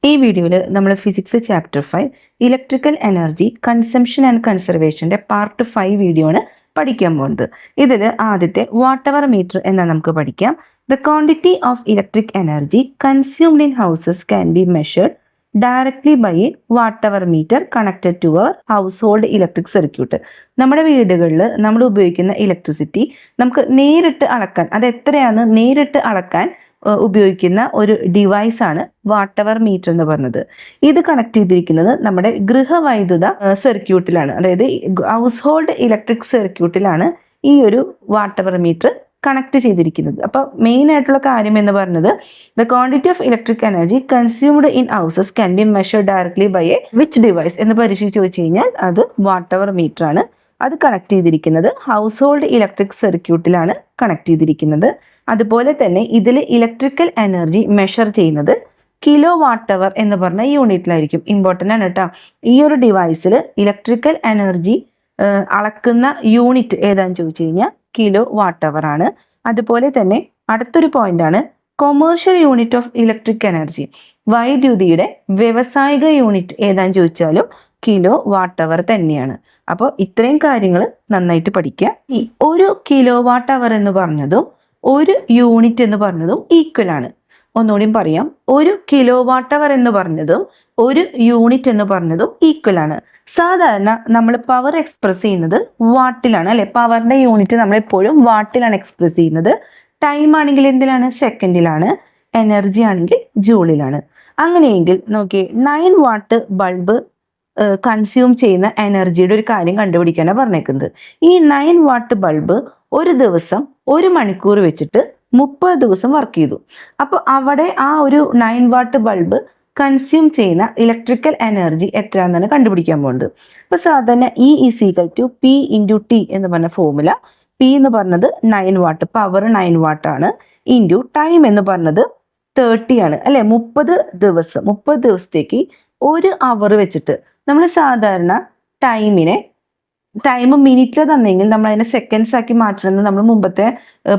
ഈ വീഡിയോയിൽ നമ്മൾ physics chapter 5 electrical energy consumption and കൺസർവേഷൻ്റെ പാർട്ട് 5 വീഡിയോ ആണ് പഠിക്കാൻ പോകുന്നത്. ഇതിൽ ആദ്യത്തെ വാട്ട് അവർ മീറ്റർ എന്നാൽ നമുക്ക് പഠിക്കാം. The quantity of electric energy consumed in houses can be measured directly by a watt hour meter connected to our household electric circuit. നമ്മുടെ വീടുകളിൽ നമ്മൾ ഉപയോഗിക്കുന്ന ഇലക്ട്രിസിറ്റി നമുക്ക് നേരിട്ട് അളക്കാൻ, അത് എത്രയാണ് നേരിട്ട് അളക്കാൻ ഉപയോഗിക്കുന്ന ഒരു ഡിവൈസാണ് വാട്ട് അവർ മീറ്റർ എന്ന് പറഞ്ഞത്. ഇത് കണക്ട് ചെയ്തിരിക്കുന്നത് നമ്മുടെ ഗൃഹവൈദ്യുത സർക്യൂട്ടിലാണ്, അതായത് ഹൗസ് ഹോൾഡ് ഇലക്ട്രിക് സർക്യൂട്ടിലാണ് ഈ ഒരു വാട്ട് അവർ മീറ്റർ കണക്ട് ചെയ്തിരിക്കുന്നത്. അപ്പോൾ മെയിൻ ആയിട്ടുള്ള കാര്യം എന്ന് പറഞ്ഞത് the quantity of electric energy consumed in houses can be measured directly by a which device എന്ന് പരീക്ഷിച്ച് ചോദിച്ചു കഴിഞ്ഞാൽ അത് വാട്ട് അവർ മീറ്റർ ആണ്. അത് കണക്ട് ചെയ്തിരിക്കുന്നത് ഹൗസ് ഹോൾഡ് ഇലക്ട്രിക് സർക്യൂട്ടിലാണ് കണക്ട് ചെയ്തിരിക്കുന്നത്. അതുപോലെ തന്നെ ഇതിൽ ഇലക്ട്രിക്കൽ എനർജി മെഷർ ചെയ്യുന്നത് കിലോ വാട്ട് അവർ എന്ന് പറഞ്ഞ യൂണിറ്റിലായിരിക്കും. ഇമ്പോർട്ടൻ്റ് ആണ് കേട്ടോ. ഈ ഒരു ഡിവൈസിൽ ഇലക്ട്രിക്കൽ എനർജി അളക്കുന്ന യൂണിറ്റ് ഏതാണെന്ന് ചോദിച്ചു കഴിഞ്ഞാൽ കിലോ വാട്ട് അവർ ആണ്. അതുപോലെ തന്നെ അടുത്തൊരു പോയിന്റ് ആണ് commercial unit of electric energy. വൈദ്യുതിയുടെ വ്യവസായിക യൂണിറ്റ് ഏതാണെന്ന് ചോദിച്ചാലും കിലോ വാട്ട് അവർ തന്നെയാണ്. അപ്പോൾ ഇത്രയും കാര്യങ്ങൾ നന്നായിട്ട് പഠിക്കുക. ഈ ഒരു കിലോ വാട്ട് അവർ എന്ന് പറഞ്ഞതും ഒരു യൂണിറ്റ് എന്ന് പറഞ്ഞതും ഈക്വൽ ആണ്. ഒന്നുകൂടിയും പറയാം, ഒരു കിലോ വാട്ട് അവർ എന്ന് പറഞ്ഞതും ഒരു യൂണിറ്റ് എന്ന് പറഞ്ഞതും ഈക്വൽ ആണ്. സാധാരണ നമ്മൾ പവർ എക്സ്പ്രസ് ചെയ്യുന്നത് വാട്ടിലാണ് അല്ലെ. പവറിന്റെ യൂണിറ്റ് നമ്മൾ എപ്പോഴും വാട്ടിലാണ് എക്സ്പ്രസ് ചെയ്യുന്നത്. ടൈം ആണെങ്കിൽ എന്തിലാണ്? സെക്കൻഡിലാണ്. എനർജി ആണെങ്കിൽ ജൂളിലാണ്. അങ്ങനെയെങ്കിൽ നോക്കിയേ, 9 വാട്ട് ബൾബ് കൺസ്യൂം ചെയ്യുന്ന എനർജിയുടെ ഒരു കാര്യം കണ്ടുപിടിക്കാനാണ് പറഞ്ഞേക്കുന്നത്. ഈ 9 വാട്ട് ബൾബ് ഒരു ദിവസം 1 മണിക്കൂർ വെച്ചിട്ട് 30 ദിവസം വർക്ക് ചെയ്തു. അപ്പോൾ അവിടെ ആ ഒരു 9 വാട്ട് ബൾബ് കൺസ്യൂം ചെയ്യുന്ന ഇലക്ട്രിക്കൽ എനർജി എത്രയാണെന്നാണ് കണ്ടുപിടിക്കാൻ പോകുന്നത്. അപ്പോൾ സാധാരണ E = P × T എന്ന് പറഞ്ഞ ഫോർമുല. P എന്ന് പറഞ്ഞത് 9 വാട്ട്, പവർ 9 വാട്ട് ആണ്, ഇൻറ്റു ടൈം എന്ന് പറഞ്ഞത് 30 ആണ് അല്ലെ. 30 ദിവസത്തേക്ക് 1 അവർ വെച്ചിട്ട് നമ്മൾ സാധാരണ ടൈം മിനിറ്റിൽ തന്നെങ്കിൽ നമ്മൾ അതിനെ സെക്കൻഡ്സ് ആക്കി മാറ്റണമെന്ന് നമ്മൾ മുമ്പത്തെ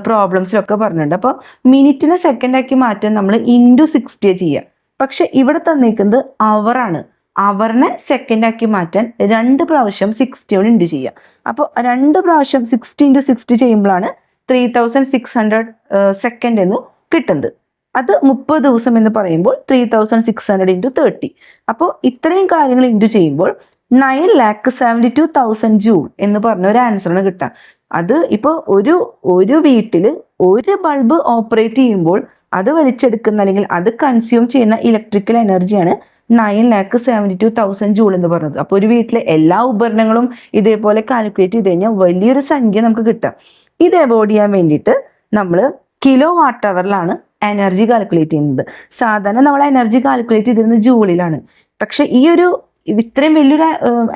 പ്രോബ്ലംസിലൊക്കെ പറഞ്ഞിട്ടുണ്ട്. അപ്പോൾ മിനിറ്റിനെ സെക്കൻഡ് ആക്കി മാറ്റാൻ നമ്മൾ ഇൻറ്റു 60 ചെയ്യുക. പക്ഷെ ഇവിടെ തന്നിരിക്കുന്നത് അവറാണ്. അവറിനെ സെക്കൻഡ് ആക്കി മാറ്റാൻ 2 പ്രാവശ്യം 60 കൊണ്ട് ഇൻറ്റു ചെയ്യുക. അപ്പോൾ 2 പ്രാവശ്യം 60 × 60 ചെയ്യുമ്പോഴാണ് 3600 സെക്കൻഡ് എന്ന് കിട്ടുന്നത്. അത് 30 ദിവസം എന്ന് പറയുമ്പോൾ 3600 × 30. അപ്പോൾ ഇത്രയും കാര്യങ്ങൾ ഇൻറ്റു ചെയ്യുമ്പോൾ 9,72,000 ജൂൾ എന്ന് പറഞ്ഞ ഒരു ആൻസറാണ് കിട്ടുക. അത് ഇപ്പോൾ ഒരു വീട്ടിൽ ഒരു ബൾബ് ഓപ്പറേറ്റ് ചെയ്യുമ്പോൾ അത് വലിച്ചെടുക്കുന്ന അല്ലെങ്കിൽ അത് കൺസ്യൂം ചെയ്യുന്ന ഇലക്ട്രിക്കൽ എനർജിയാണ് 9,72,000 ജൂൾ എന്ന് പറയുന്നത്. അപ്പോൾ ഒരു വീട്ടിലെ എല്ലാ ഉപകരണങ്ങളും ഇതേപോലെ കാൽക്കുലേറ്റ് ചെയ്ത് കഴിഞ്ഞാൽ വലിയൊരു സംഖ്യ നമുക്ക് കിട്ടാം. ഇത് അവോയ്ഡ് ചെയ്യാൻ വേണ്ടിയിട്ട് നമ്മൾ കിലോ വാട്ട് അവറിലാണ് എനർജി കാൽക്കുലേറ്റ് ചെയ്യുന്നത്. സാധാരണ നമ്മൾ എനർജി കാൽക്കുലേറ്റ് ചെയ്തിരുന്നത് ജൂളിലാണ്. പക്ഷെ ഈ ഒരു ഇത്രയും വലിയൊരു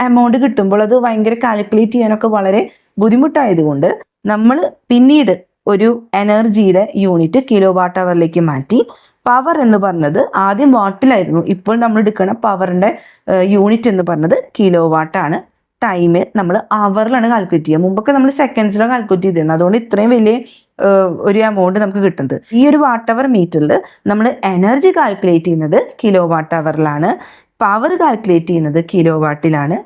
എമൗണ്ട് കിട്ടുമ്പോൾ അത് ഭയങ്കര കാൽക്കുലേറ്റ് ചെയ്യാനൊക്കെ വളരെ ബുദ്ധിമുട്ടായതുകൊണ്ട് നമ്മൾ പിന്നീട് ഒരു എനർജിയുടെ യൂണിറ്റ് കിലോ വാട്ട് അവറിലേക്ക് മാറ്റി. പവർ എന്ന് പറഞ്ഞത് ആദ്യം വാട്ടിലായിരുന്നു, ഇപ്പോൾ നമ്മൾ എടുക്കുന്ന പവറിന്റെ യൂണിറ്റ് എന്ന് പറഞ്ഞത് കിലോ വാട്ടാണ്. ടൈം നമ്മൾ അവറിലാണ് കാൽക്കുലേറ്റ് ചെയ്യുക. മുമ്പൊക്കെ നമ്മൾ സെക്കൻഡ്സിലാണ് കാൽക്കുലേറ്റ് ചെയ്തിരുന്നത്. അതുകൊണ്ട് ഇത്രയും വലിയ ഒരു എമൗണ്ട് നമുക്ക് കിട്ടുന്നത്. ഈ ഒരു വാട്ട് അവർ മീറ്ററിൽ നമ്മൾ എനർജി കാൽക്കുലേറ്റ് ചെയ്യുന്നത് കിലോ വാട്ട് അവറിലാണ്, പവർ കാൽക്കുലേറ്റ് ചെയ്യുന്നത് കിലോ വാട്ടിലാണ്,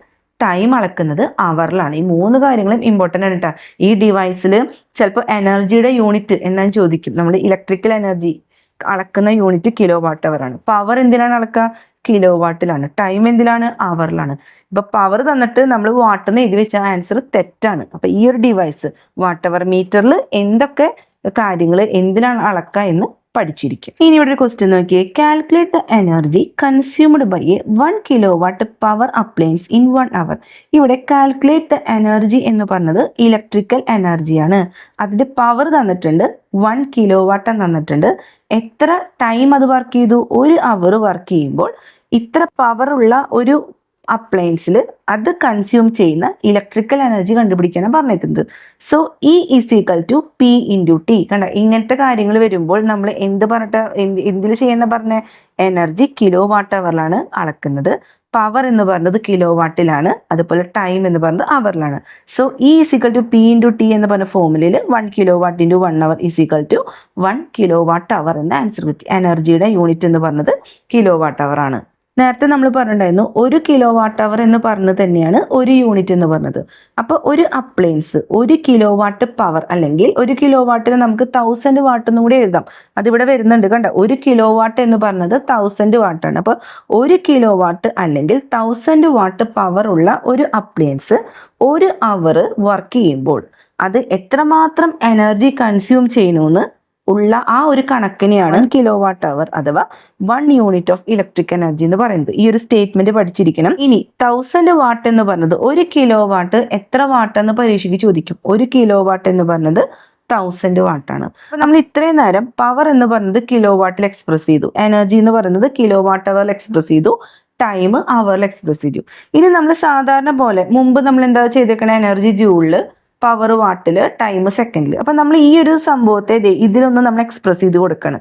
ടൈം അളക്കുന്നത് അവറിലാണ്. ഈ 3 കാര്യങ്ങളും ഇമ്പോർട്ടൻ്റ് ആണ് കേട്ടോ. ഈ ഡിവൈസിൽ ചിലപ്പോൾ എനർജിയുടെ യൂണിറ്റ് എന്നാണ് ചോദിക്കും. നമ്മൾ ഇലക്ട്രിക്കൽ എനർജി അളക്കുന്ന യൂണിറ്റ് കിലോ വാട്ട് അവർ ആണ്. പവർ എന്തിനാണ് അളക്കുക? കിലോ വാട്ടിലാണ്. ടൈം എന്തിലാണ്? അവറിലാണ്. ഇപ്പൊ പവർ തന്നിട്ട് നമ്മൾ വാട്ടെന്ന് എഴുതി വെച്ച ആൻസർ തെറ്റാണ്. അപ്പൊ ഈ ഒരു ഡിവൈസ് വാട്ട് അവർ മീറ്ററിൽ എന്തൊക്കെ കാര്യങ്ങൾ എന്തിനാണ് അളക്കുക എന്ന് പഠിച്ചിരിക്കും. ഇനി ഇവിടെ ഒരു ക്വസ്റ്റ്യൻ നോക്കിയേ. Calculate the energy consumed by a 1 kilowatt power appliance in 1 hour. ഇവിടെ കാൽക്കുലേറ്റ് ദ എനർജി എന്ന് പറഞ്ഞത് ഇലക്ട്രിക്കൽ എനർജിയാണ്. അതിന്റെ പവർ തന്നിട്ടുണ്ട്, 1 കിലോ വാട്ട് തന്നിട്ടുണ്ട്. എത്ര ടൈം അത് വർക്ക് ചെയ്തു? 1 അവർ വർക്ക് ചെയ്യുമ്പോൾ ഇത്ര പവർ ഉള്ള ഒരു അപ്ലയൻസിൽ അത് കൺസ്യൂം ചെയ്യുന്ന ഇലക്ട്രിക്കൽ എനർജി കണ്ടുപിടിക്കാനാണ് പറഞ്ഞേക്കുന്നത്. So E is equal to P into T. കണ്ട, ഇങ്ങനത്തെ കാര്യങ്ങൾ വരുമ്പോൾ നമ്മൾ എന്ത് പറഞ്ഞിട്ട് എന്തിൽ ചെയ്യുന്ന പറഞ്ഞ എനർജി കിലോ വാട്ട് അവറിലാണ് അളക്കുന്നത്, പവർ എന്ന് പറയുന്നത് കിലോ വാട്ടിലാണ്, അതുപോലെ ടൈം എന്ന് പറയുന്നത് അവറിലാണ്. So E is equal to P into T എന്ന് പറഞ്ഞ ഫോമുലയിൽ 1 kilowatt into 1 hour is equal to 1 kilowatt hour എന്ന ആൻസർ കിട്ടി. എനർജിയുടെ യൂണിറ്റ് എന്ന് പറഞ്ഞത് കിലോ വാട്ട് അവർ ആണ്. നേരത്തെ നമ്മൾ പറഞ്ഞിട്ടുണ്ടായിരുന്നു 1 കിലോ വാട്ട് അവർ എന്ന് പറഞ്ഞത് തന്നെയാണ് ഒരു യൂണിറ്റ് എന്ന് പറഞ്ഞത്. അപ്പോൾ ഒരു അപ്ലയൻസ് 1 കിലോ വാട്ട് പവർ, അല്ലെങ്കിൽ 1 കിലോ വാട്ടിന് നമുക്ക് 1000 വാട്ട് എന്നും കൂടി എഴുതാം. അതിവിടെ വരുന്നുണ്ട്, കണ്ട, 1 കിലോ വാട്ട് എന്ന് പറഞ്ഞത് 1000 വാട്ടാണ്. അപ്പോൾ 1 കിലോ വാട്ട് അല്ലെങ്കിൽ 1000 വാട്ട് പവർ ഉള്ള ഒരു അപ്ലയൻസ് 1 അവർ വർക്ക് ചെയ്യുമ്പോൾ അത് എത്രമാത്രം എനർജി കൺസ്യൂം ചെയ്യണമെന്ന് ഉള്ള ആ ഒരു കണക്കിനെയാണ് കിലോ വാട്ട് അവർ അഥവാ 1 യൂണിറ്റ് ഓഫ് ഇലക്ട്രിക് എനർജി എന്ന് പറയുന്നത്. ഈ ഒരു സ്റ്റേറ്റ്മെന്റ് പഠിച്ചിരിക്കണം. ഇനി 1000 വാട്ട് എന്ന് പറഞ്ഞത് 1 കിലോ വാട്ട് എത്ര വാട്ട് എന്ന് പരീക്ഷയ്ക്ക് ചോദിക്കും. 1 കിലോ വാട്ട് എന്ന് പറഞ്ഞത് 1000 വാട്ടാണ്. അപ്പൊ നമ്മൾ ഇത്രയും നേരം പവർ എന്ന് പറയുന്നത് കിലോ വാട്ടിൽ എക്സ്പ്രസ് ചെയ്തു, എനർജി എന്ന് പറയുന്നത് കിലോ വാട്ട് അവറിൽ എക്സ്പ്രസ് ചെയ്തു, ടൈം അവറിൽ എക്സ്പ്രസ് ചെയ്തു. ഇനി നമ്മൾ സാധാരണ പോലെ മുമ്പ് നമ്മൾ എന്താ ചെയ്തേക്കണ, എനർജി ജൂളില്, പവർ വാട്ടില്, ടൈം സെക്കൻഡിൽ. അപ്പം നമ്മൾ ഈ ഒരു സംഭവത്തെ ഇതിലൊന്ന് നമ്മൾ എക്സ്പ്രസ് ചെയ്ത് കൊടുക്കണം.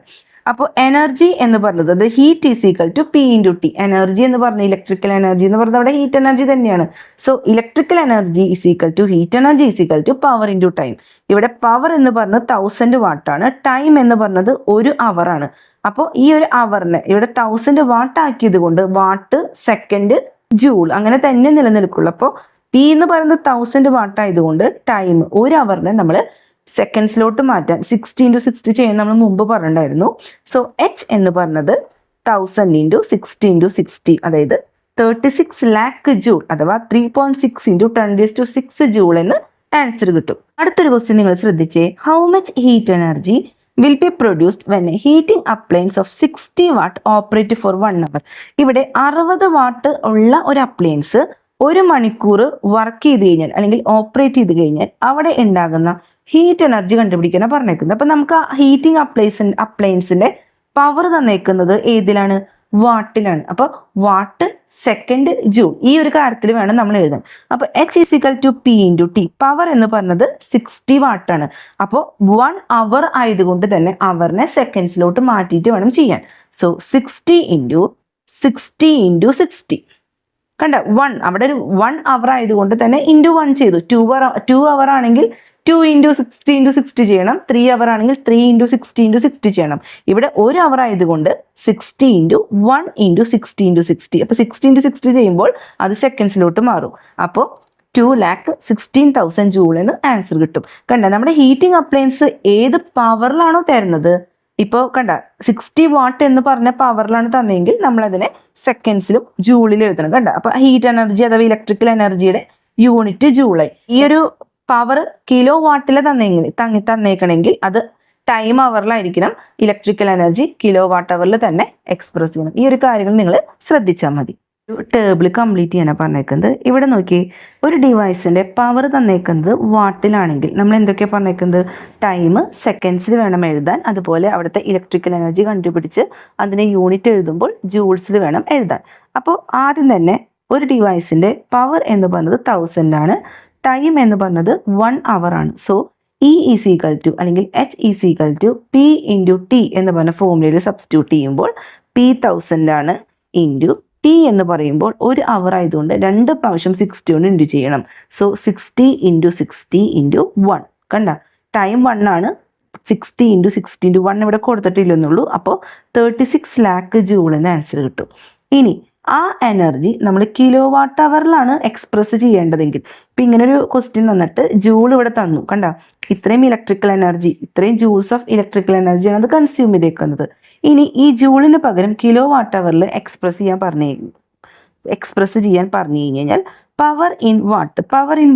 അപ്പോൾ എനർജി എന്ന് പറഞ്ഞത് heat is equal to P into T. Energy എന്ന് പറഞ്ഞ ഇലക്ട്രിക്കൽ എനർജി എന്ന് പറഞ്ഞത് അവിടെ ഹീറ്റ് എനർജി തന്നെയാണ്. So electrical energy is equal to heat energy is equal to power into time. ഇവിടെ പവർ എന്ന് പറഞ്ഞത് 1000 വാട്ടാണ്, ടൈം എന്ന് പറഞ്ഞത് 1 അവറാണ്. അപ്പോൾ ഈ ഒരു അവറിനെ ഇവിടെ 1000 വാട്ട് ആക്കിയത് കൊണ്ട് വാട്ട്, സെക്കൻഡ്, ജൂൾ അങ്ങനെ തന്നെ നിലനിൽക്കുള്ളൂ. അപ്പോൾ പി എന്ന് പറയുന്നത് 1000 വാട്ട് ആയതുകൊണ്ട് ടൈം 1 അവറിനെ നമ്മൾ സെക്കൻഡ്സിലോട്ട് മാറ്റാൻ 60 × 60 ചെയ്യാൻ നമ്മൾ മുമ്പ് പറഞ്ഞിട്ടുണ്ടായിരുന്നു. സോ എച്ച് എന്ന് പറഞ്ഞത് 1000 × 60 × 60, അതായത് 36 ലാക്ക് ജൂൾ അഥവാ 3.6 × 10⁶ ജൂൾ എന്ന് ആൻസർ കിട്ടും. അടുത്തൊരു ക്വസ്റ്റ്യൻ നിങ്ങൾ ശ്രദ്ധിച്ചേ. How much heat energy will be produced when a heating appliance of 60 watt operate for 1 hour. ഇവിടെ 60 വാട്ട് ഉള്ള ഒരു അപ്ലയൻസ് 1 മണിക്കൂർ വർക്ക് ചെയ്ത് കഴിഞ്ഞാൽ അല്ലെങ്കിൽ ഓപ്പറേറ്റ് ചെയ്ത് കഴിഞ്ഞാൽ അവിടെ ഉണ്ടാകുന്ന ഹീറ്റ് എനർജി കണ്ടുപിടിക്കാനാണ് പറഞ്ഞേക്കുന്നത്. അപ്പം നമുക്ക് ആ ഹീറ്റിംഗ് അപ്ലയൻസിന്റെ പവർ തന്നേക്കുന്നത് ഏതിലാണ്? വാട്ടിലാണ്. അപ്പോൾ വാട്ട്, സെക്കൻഡ്, ജൂൾ, ഈ ഒരു കാര്യത്തിൽ വേണം നമ്മൾ എഴുതാൻ. അപ്പോൾ H is equal to P into T. Power എന്ന് പറഞ്ഞത് 60 വാട്ടാണ്. അപ്പോൾ 1 അവർ ആയതുകൊണ്ട് തന്നെ അവറിനെ സെക്കൻഡ്സിലോട്ട് മാറ്റിയിട്ട് വേണം ചെയ്യാൻ. സോ 60 × 60 × 60 കണ്ട 1, അവിടെ ഒരു 1 അവർ ആയതുകൊണ്ട് തന്നെ ഇൻറ്റു 1 ചെയ്തു. 2 അവർ ആണെങ്കിൽ 2 × 60 × 60 ചെയ്യണം. 3 അവർ ആണെങ്കിൽ 3 × 60 × 60 ചെയ്യണം. ഇവിടെ 1 അവർ ആയതുകൊണ്ട് 60 × 1 × 60 × 60. അപ്പോൾ 60 × 60 ചെയ്യുമ്പോൾ അത് സെക്കൻഡ്സിലോട്ട് മാറും. അപ്പോൾ 2,16,000 ജൂൾ എന്ന് ആൻസർ കിട്ടും. കണ്ട, നമ്മുടെ ഹീറ്റിംഗ് അപ്ലയൻസ് ഏത് പവറിലാണോ തരുന്നത്, ഇപ്പോൾ കണ്ട 60 വാട്ട് എന്ന് പറഞ്ഞ പവറിലാണ് തന്നെങ്കിൽ നമ്മളതിനെ സെക്കൻഡ്സിലും ജൂളിലും എഴുതണം. കണ്ട, അപ്പോൾ ഹീറ്റ് എനർജി അഥവാ ഇലക്ട്രിക്കൽ എനർജിയുടെ യൂണിറ്റ് ജൂളായി. ഈ ഒരു പവർ കിലോ വാട്ടിൽ തന്നേക്കണമെങ്കിൽ അത് ടൈം അവറിലായിരിക്കണം. ഇലക്ട്രിക്കൽ എനർജി കിലോ വാട്ട് അവറിൽ തന്നെ എക്സ്പ്രസ് ചെയ്യണം. ഈ ഒരു കാര്യങ്ങൾ നിങ്ങൾ ശ്രദ്ധിച്ചാൽ മതി. ടേബിൾ കംപ്ലീറ്റ് ചെയ്യാനാണ് പറഞ്ഞേക്കുന്നത്. ഇവിടെ നോക്കി, ഒരു ഡിവൈസിൻ്റെ പവർ തന്നേക്കുന്നത് വാട്ടിലാണെങ്കിൽ നമ്മൾ എന്തൊക്കെയാണ് പറഞ്ഞേക്കുന്നത്? ടൈം സെക്കൻഡ്സിൽ വേണം എഴുതാൻ, അതുപോലെ അവിടുത്തെ ഇലക്ട്രിക്കൽ എനർജി കണ്ടുപിടിച്ച് അതിനെ യൂണിറ്റ് എഴുതുമ്പോൾ ജൂൾസിൽ വേണം എഴുതാൻ. അപ്പോൾ ആദ്യം തന്നെ ഒരു ഡിവൈസിൻ്റെ പവർ എന്ന് പറഞ്ഞത് 1000 ആണ്, ടൈം എന്ന് പറഞ്ഞത് 1 അവർ ആണ്. So E is equal to അല്ലെങ്കിൽ H is equal to P into T എന്ന് പറഞ്ഞ ഫോമുലയിൽ സബ്സ്റ്റിറ്റ്യൂട്ട് ചെയ്യുമ്പോൾ പി 1000 ആണ്, ഇൻറ്റു ടി എന്ന് പറയുമ്പോൾ 1 അവർ ആയതുകൊണ്ട് 2 പ്രാവശ്യം 60 കൊണ്ട് ഇൻറ്റു ചെയ്യണം. സോ 60 × 60 × 1. കണ്ട, ടൈം 1 ആണ്, 60 × 60 × 1 ഇവിടെ കൊടുത്തിട്ടില്ലെന്നുള്ളൂ. അപ്പോൾ 36 ലാക്ക് ജൂൾ എന്ന് ആൻസർ കിട്ടും. ഇനി ആ എനർജി നമ്മൾ കിലോ വാട്ട് അവറിലാണ് എക്സ്പ്രസ് ചെയ്യേണ്ടതെങ്കിൽ, ഇപ്പം ഇങ്ങനൊരു ക്വസ്റ്റ്യൻ തന്നിട്ട് ജൂൾ ഇവിടെ തന്നു. കണ്ട, ഇത്രയും ഇലക്ട്രിക്കൽ എനർജി, ഇത്രയും ജൂൾസ് ഓഫ് ഇലക്ട്രിക്കൽ എനർജിയാണ് അത് കൺസ്യൂം ചെയ്തേക്കുന്നത്. ഇനി ഈ ജൂളിന് പകരം കിലോ വാട്ട് അവറിൽ എക്സ്പ്രസ് ചെയ്യാൻ പറഞ്ഞു കഴിഞ്ഞാൽ പവർ ഇൻ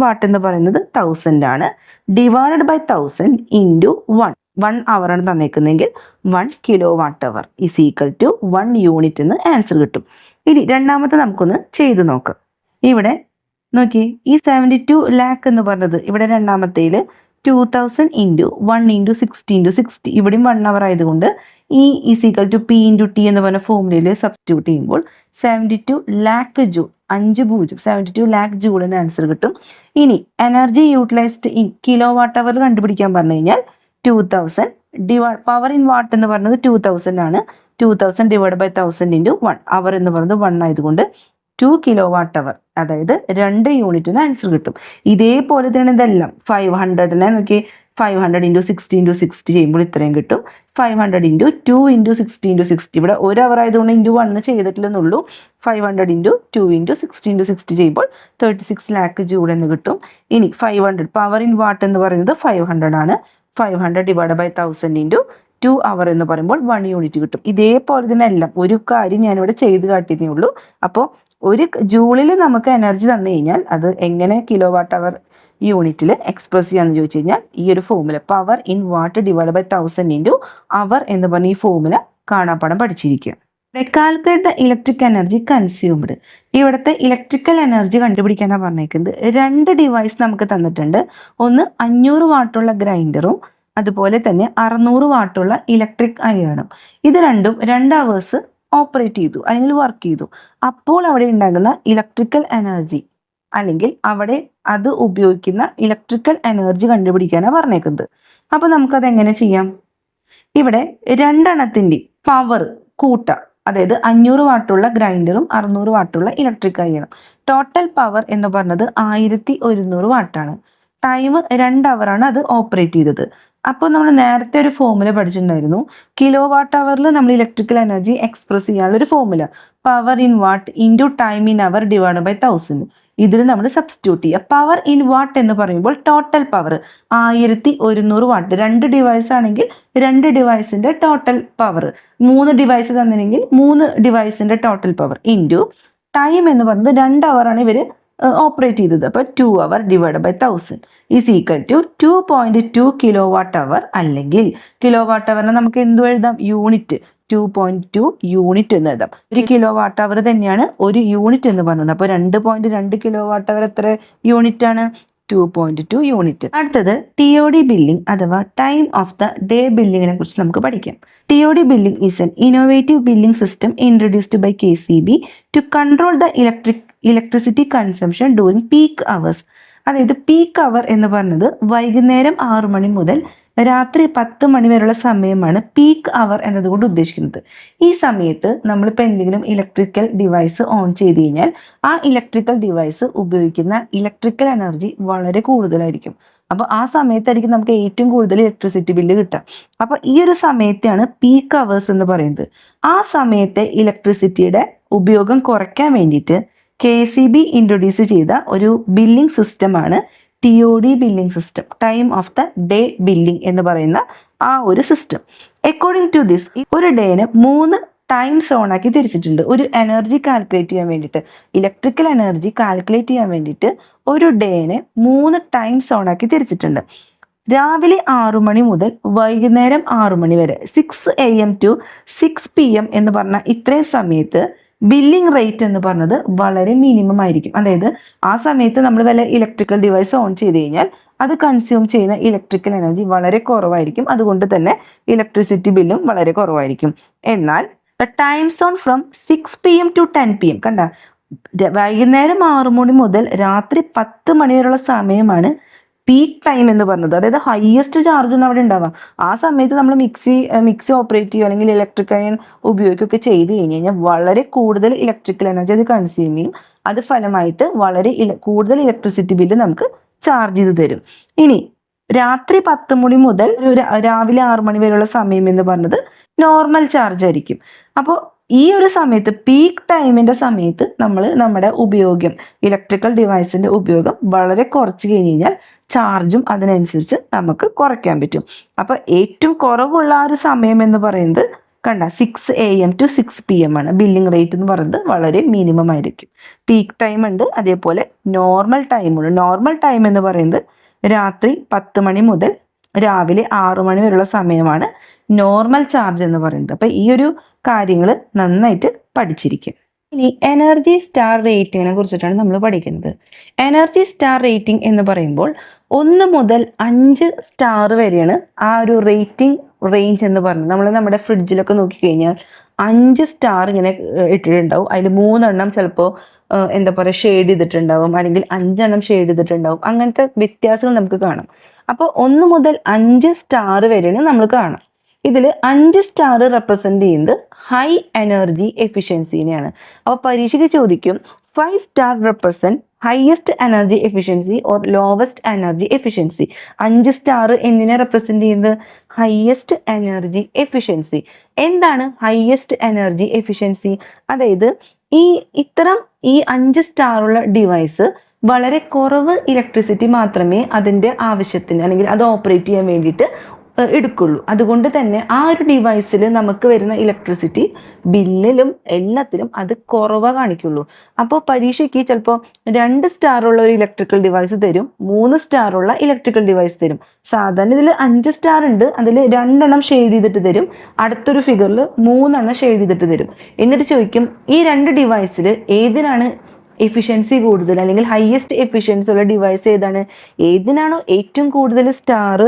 വാട്ട് എന്ന് പറയുന്നത് 1000 ആണ്, ഡിവൈഡഡ് ബൈ 1000 ഇൻറ്റു 1 അവറാണ് തന്നേക്കുന്നതെങ്കിൽ 1 kilowatt hour is equal to 1 unit എന്ന് ആൻസർ കിട്ടും. ഇനി രണ്ടാമത്തെ നമുക്കൊന്ന് ചെയ്ത് നോക്കാം. ഇവിടെ നോക്കി, ഈ 72 ലാക്ക് എന്ന് പറഞ്ഞത് ഇവിടെ രണ്ടാമത്തേൽ 2000 ഇൻറ്റു 1 ഇൻറ്റു 60 ഇൻറ്റു 60, ഇവിടെയും 1 അവർ ആയതുകൊണ്ട് E is equal to P into T എന്ന് പറഞ്ഞ ഫോമുലയിൽ സബ്സ്റ്റിറ്റ്യൂട്ട് ചെയ്യുമ്പോൾ 72 ലാക്ക് ജൂൾ, 72 ലാക്ക് ജൂൾ എന്ന ആൻസർ കിട്ടും. ഇനി energy utilised in kilowatt hour കണ്ടുപിടിക്കാൻ പറഞ്ഞു കഴിഞ്ഞാൽ 2000 പവർ ഇൻ വാട്ട് എന്ന് പറയുന്നത് 2000 ആണ്. 2000 ഡിവൈഡ് ബൈ 1000 ഇൻറ്റു 1, അവർ എന്ന് പറയുന്നത് 1 ആയതുകൊണ്ട് 2 കിലോ വാട്ട് അവർ, അതായത് 2 യൂണിറ്റിന് ആൻസർ കിട്ടും. ഇതേപോലെ തന്നെ ഇതെല്ലാം 500നെ നോക്കി, 500 ഇൻറ്റു 60 ഇൻറ്റു 60 ചെയ്യുമ്പോൾ ഇത്രയും കിട്ടും. 500 ഇൻറ്റു 2 ഇൻറ്റു 60 ഇൻറ്റു 60, ഇവിടെ 1 അവർ ആയതുകൊണ്ട് ഇൻറ്റു 1 ചെയ്തിട്ടില്ലെന്നുള്ളൂ. 500 ഇൻറ്റു 2 ഇൻറ്റു 60 ഇൻറ്റു 60 ചെയ്യുമ്പോൾ 36 ലാക്ക് ജൂൾ എന്ന് കിട്ടും. ഇനി 500 പവർ ഇൻ വാട്ട് എന്ന് പറയുന്നത് 500 ആണ്. 500 ഡിവൈഡ് ബൈ 1000 ഇൻറ്റു 2 അവർ എന്ന് പറയുമ്പോൾ 1 യൂണിറ്റ് കിട്ടും. ഇതേപോലെ തന്നെ എല്ലാം ഒരു കാര്യം ഞാനിവിടെ ചെയ്ത് കാട്ടിയതേ ഉള്ളൂ. അപ്പോൾ ഒരു ജൂളിൽ നമുക്ക് എനർജി തന്നു കഴിഞ്ഞാൽ അത് എങ്ങനെ കിലോ വാട്ട് അവർ യൂണിറ്റിൽ എക്സ്പ്രസ് ചെയ്യാന്ന് ചോദിച്ചു കഴിഞ്ഞാൽ ഈ ഒരു formula power in watt divide by 1000 into hour എന്ന് പറഞ്ഞ ഈ ഫോമുല കാണാപ്പാടം പഠിച്ചിരിക്കുക. Calculate the electric energy consumed. ഇവിടുത്തെ ഇലക്ട്രിക്കൽ എനർജി കണ്ടുപിടിക്കാനാണ് പറഞ്ഞേക്കുന്നത്. 2 ഡിവൈസ് നമുക്ക് തന്നിട്ടുണ്ട്. ഒന്ന് 500 വാട്ടുള്ള ഗ്രൈൻഡറും അതുപോലെ തന്നെ 600 വാട്ടുള്ള ഇലക്ട്രിക് അയണും. ഇത് രണ്ടും 2 അവേഴ്സ് ഓപ്പറേറ്റ് ചെയ്തു അല്ലെങ്കിൽ വർക്ക് ചെയ്തു. അപ്പോൾ അവിടെ ഉണ്ടാകുന്ന ഇലക്ട്രിക്കൽ എനർജി അല്ലെങ്കിൽ അവിടെ അത് ഉപയോഗിക്കുന്ന ഇലക്ട്രിക്കൽ എനർജി കണ്ടുപിടിക്കാനാണ് പറഞ്ഞേക്കുന്നത്. അപ്പോൾ നമുക്കത് എങ്ങനെ ചെയ്യാം? ഇവിടെ 2 എണ്ണത്തിൻ്റെ പവർ കൂട്ടാം. അതായത് 500 വാട്ടുള്ള ഗ്രൈൻഡറും 600 വാട്ടുള്ള ഇലക്ട്രിക് അയണും. ടോട്ടൽ പവർ എന്ന് പറഞ്ഞത് 1100 വാട്ടാണ്. ടൈം 2 അവറാണ് അത് ഓപ്പറേറ്റ് ചെയ്തത്. അപ്പോൾ നമ്മൾ നേരത്തെ ഒരു ഫോമുല പഠിച്ചിട്ടുണ്ടായിരുന്നു. കിലോ വാട്ട് അവറിൽ നമ്മൾ ഇലക്ട്രിക്കൽ എനർജി എക്സ്പ്രസ് ചെയ്യാനുള്ള ഒരു formula power in watt into time in hour divide by 1000. ഇതിൽ നമ്മൾ സബ്സ്റ്റിറ്റ്യൂട്ട് ചെയ്യുക. പവർ ഇൻ വാട്ട് എന്ന് പറയുമ്പോൾ ടോട്ടൽ പവർ 1100 വാട്ട്. 2 ഡിവൈസ് ആണെങ്കിൽ 2 ഡിവൈസിന്റെ ടോട്ടൽ പവർ, 3 ഡിവൈസ് തന്നില്ലെങ്കിൽ 3 ഡിവൈസിന്റെ ടോട്ടൽ പവർ ഇൻറ്റു ടൈം എന്ന് പറയുന്നത് 2 അവറാണ് ഇവർ ഓപ്പറേറ്റ് ചെയ്തത്. അപ്പോൾ 2 hour divide by 1000 is equal to 2.2 kilowatt hour, അല്ലെങ്കിൽ കിലോ വാട്ട് അവറിനെ നമുക്ക് എന്തു എഴുതാം? യൂണിറ്റ്. 2.2 യൂണിറ്റ് എന്ന് എഴുതാം. 1 കിലോ വാട്ട് അവർ തന്നെയാണ് ഒരു യൂണിറ്റ് എന്ന് പറയുന്നത്. അപ്പോൾ 2.2 കിലോ വാട്ട് അവർ എത്ര യൂണിറ്റ് ആണ്? 2.2 യൂണിറ്റ്. അടുത്തത് TOD ബില്ലിംഗ് അഥവാ ടൈം ഓഫ് ദ ഡേ ബില്ലിങ്ങിനെ കുറിച്ച് നമുക്ക് പഠിക്കാം. TOD billing is an innovative billing system introduced by KCB to control the electricity consumption during peak hours. അതായത് പീക്ക് അവർ എന്ന് പറഞ്ഞത് വൈകുന്നേരം 6 മണി മുതൽ രാത്രി 10 മണി വരെയുള്ള സമയമാണ് പീക്ക് അവർ എന്നതുകൊണ്ട് ഉദ്ദേശിക്കുന്നത്. ഈ സമയത്ത് നമ്മളിപ്പോൾ എന്തെങ്കിലും ഇലക്ട്രിക്കൽ ഡിവൈസ് ഓൺ ചെയ്ത് കഴിഞ്ഞാൽ ആ ഇലക്ട്രിക്കൽ ഡിവൈസ് ഉപയോഗിക്കുന്ന ഇലക്ട്രിക്കൽ എനർജി വളരെ കൂടുതലായിരിക്കും. അപ്പോൾ ആ സമയത്തായിരിക്കും നമുക്ക് ഏറ്റവും കൂടുതൽ ഇലക്ട്രിസിറ്റി ബില്ല് കിട്ടുക. അപ്പോൾ ഈ ഒരു സമയത്താണ് പീക്ക് അവേഴ്സ് എന്ന് പറയുന്നത്. ആ സമയത്തെ ഇലക്ട്രിസിറ്റിയുടെ ഉപയോഗം കുറയ്ക്കാൻ വേണ്ടിയിട്ട് KCB ഇൻട്രൊഡ്യൂസ് ചെയ്ത ഒരു ബില്ലിംഗ് സിസ്റ്റമാണ് TOD billing system, time of the day billing എന്ന് പറയുന്ന ആ ഒരു സിസ്റ്റം. അക്കോർഡിംഗ് ടു ദിസ് ഒരു ഡേനെ 3 ടൈം സോൺ ആക്കി തിരിച്ചിട്ടുണ്ട്. ഒരു എനർജി കാൽക്കുലേറ്റ് ചെയ്യാൻ വേണ്ടിയിട്ട്, ഇലക്ട്രിക്കൽ എനർജി കാൽക്കുലേറ്റ് ചെയ്യാൻ വേണ്ടിയിട്ട് ഒരു ഡേനെ 3 ടൈം സോൺ ആക്കി തിരിച്ചിട്ടുണ്ട്. രാവിലെ 6 മണി മുതൽ വൈകുന്നേരം 6 മണി വരെ 6 AM to 6 PM എന്ന് പറഞ്ഞ ഇത്രയും സമയത്ത് ബില്ലിംഗ് റേറ്റ് എന്ന് പറഞ്ഞത് വളരെ മിനിമം ആയിരിക്കും. അതായത് ആ സമയത്ത് നമ്മൾ വല്ല ഇലക്ട്രിക്കൽ ഡിവൈസ് ഓൺ ചെയ്ത് കഴിഞ്ഞാൽ അത് കൺസ്യൂം ചെയ്യുന്ന ഇലക്ട്രിക്കൽ എനർജി വളരെ കുറവായിരിക്കും. അതുകൊണ്ട് തന്നെ ഇലക്ട്രിസിറ്റി ബില്ലും വളരെ കുറവായിരിക്കും. എന്നാൽ time zone from 6 PM to 10 PM കണ്ട, വൈകുന്നേരം 6 മണി മുതൽ രാത്രി 10 മണി വരെയുള്ള സമയമാണ് പീക്ക് ടൈം എന്ന് പറഞ്ഞത്. അതായത് ഹയസ്റ്റ് ചാർജ് ഒന്നും അവിടെ ഉണ്ടാവാം. ആ സമയത്ത് നമ്മൾ മിക്സി ഓപ്പറേറ്റ് ചെയ്യുക അല്ലെങ്കിൽ ഇലക്ട്രിക് അയൺ ഉപയോഗിക്കുകയൊക്കെ ചെയ്ത് കഴിഞ്ഞ് കഴിഞ്ഞാൽ വളരെ കൂടുതൽ ഇലക്ട്രിക്കൽ എനർജി അത് കൺസ്യൂം ചെയ്യും. അത് ഫലമായിട്ട് വളരെ കൂടുതൽ ഇലക്ട്രിസിറ്റി ബില്ല് നമുക്ക് ചാർജ് ചെയ്ത് തരും. ഇനി രാത്രി 10 മണി മുതൽ രാവിലെ 6 മണി വരെയുള്ള സമയം എന്ന് പറഞ്ഞത് നോർമൽ ചാർജ് ആയിരിക്കും. അപ്പോൾ ഈ ഒരു സമയത്ത് പീക്ക് ടൈമിൻ്റെ സമയത്ത് നമ്മൾ നമ്മുടെ ഉപയോഗം, ഇലക്ട്രിക്കൽ ഡിവൈസിൻ്റെ ഉപയോഗം വളരെ കുറച്ച് കഴിഞ്ഞ് കഴിഞ്ഞാൽ ചാർജും അതിനനുസരിച്ച് നമുക്ക് കുറയ്ക്കാൻ പറ്റും. അപ്പോൾ ഏറ്റവും കുറവുള്ള ആ ഒരു സമയം എന്ന് പറയുന്നത് കണ്ട 6 AM to 6 PM ആണ്. ബില്ലിംഗ് റേറ്റ് എന്ന് പറയുന്നത് വളരെ മിനിമം ആയിരിക്കും. പീക്ക് ടൈം ഉണ്ട്, അതേപോലെ നോർമൽ ടൈമുണ്ട്. നോർമൽ ടൈം എന്ന് പറയുന്നത് രാത്രി 10 മണി മുതൽ രാവിലെ 6 മണി വരെയുള്ള സമയമാണ് നോർമൽ ചാർജ് എന്ന് പറയുന്നത്. അപ്പോൾ ഈ ഒരു കാര്യങ്ങൾ നന്നായിട്ട് പഠിച്ചിരിക്കും. ഇനി എനർജി സ്റ്റാർ റേറ്റിങ്ങിനെ കുറിച്ചിട്ടാണ് നമ്മൾ പഠിക്കുന്നത്. എനർജി സ്റ്റാർ റേറ്റിംഗ് എന്ന് പറയുമ്പോൾ 1 മുതൽ 5 സ്റ്റാർ വരെയാണ് ആ ഒരു റേറ്റിംഗ് റേഞ്ച് എന്ന് പറയുന്നത്. നമ്മൾ നമ്മുടെ ഫ്രിഡ്ജിലൊക്കെ നോക്കിക്കഴിഞ്ഞാൽ 5 സ്റ്റാർ ഇങ്ങനെ ഇട്ടിട്ടുണ്ടാവും. അതിൽ 3 ചിലപ്പോൾ എന്താ പറയുക ഷെയ്ഡ് ചെയ്തിട്ടുണ്ടാവും, അല്ലെങ്കിൽ 5 ഷെയ്ഡ് ചെയ്തിട്ടുണ്ടാവും. അങ്ങനത്തെ വ്യത്യാസങ്ങൾ നമുക്ക് കാണാം. അപ്പോൾ 1 മുതൽ 5 സ്റ്റാർ വരെയാണ് നമ്മൾ കാണാം. ഇതിൽ 5 സ്റ്റാർ റെപ്രസെന്റ് ചെയ്യുന്നത് ഹൈ എനർജി എഫിഷ്യൻസിനെയാണ്. അപ്പോൾ പരീക്ഷയ്ക്ക് ചോദിക്കും 5 star represent highest energy efficiency or lowest energy efficiency. 5 star എന്തിനെ റെപ്രസെന്റ് ചെയ്യുന്നത്? Highest energy efficiency. എന്താണ് ഹയസ്റ്റ് എനർജി എഫിഷ്യൻസി? അതായത് ഈ 5 സ്റ്റാറുള്ള ഡിവൈസ് വളരെ കുറവ് ഇലക്ട്രിസിറ്റി മാത്രമേ അതിൻ്റെ ആവശ്യത്തിന് അല്ലെങ്കിൽ അത് ഓപ്പറേറ്റ് ചെയ്യാൻ വേണ്ടിയിട്ട് എടുക്കുള്ളൂ. അതുകൊണ്ട് തന്നെ ആ ഒരു ഡിവൈസിൽ നമുക്ക് വരുന്ന ഇലക്ട്രിസിറ്റി ബില്ലിലും എല്ലാത്തിലും അത് കുറവാ കാണിക്കുള്ളൂ. അപ്പോൾ പരീക്ഷയ്ക്ക് ചിലപ്പോൾ 2 സ്റ്റാറുള്ള ഒരു ഇലക്ട്രിക്കൽ ഡിവൈസ് തരും, 3 സ്റ്റാറുള്ള ഇലക്ട്രിക്കൽ ഡിവൈസ് തരും. സാധാരണ ഇതിൽ 5 സ്റ്റാർ ഉണ്ട്, അതിൽ 2 ഷെയ്ഡ് ചെയ്തിട്ട് തരും, അടുത്തൊരു ഫിഗറിൽ 3 ഷെയ്ഡ് ചെയ്തിട്ട് തരും. എന്നിട്ട് ചോദിക്കും ഈ 2 ഡിവൈസിൽ ഏതിനാണ് എഫിഷ്യൻസി കൂടുതൽ, അല്ലെങ്കിൽ ഹയസ്റ്റ് എഫിഷ്യൻസി ഉള്ള ഡിവൈസ് ഏതാണ്? ഏതിനാണോ ഏറ്റവും കൂടുതൽ സ്റ്റാർ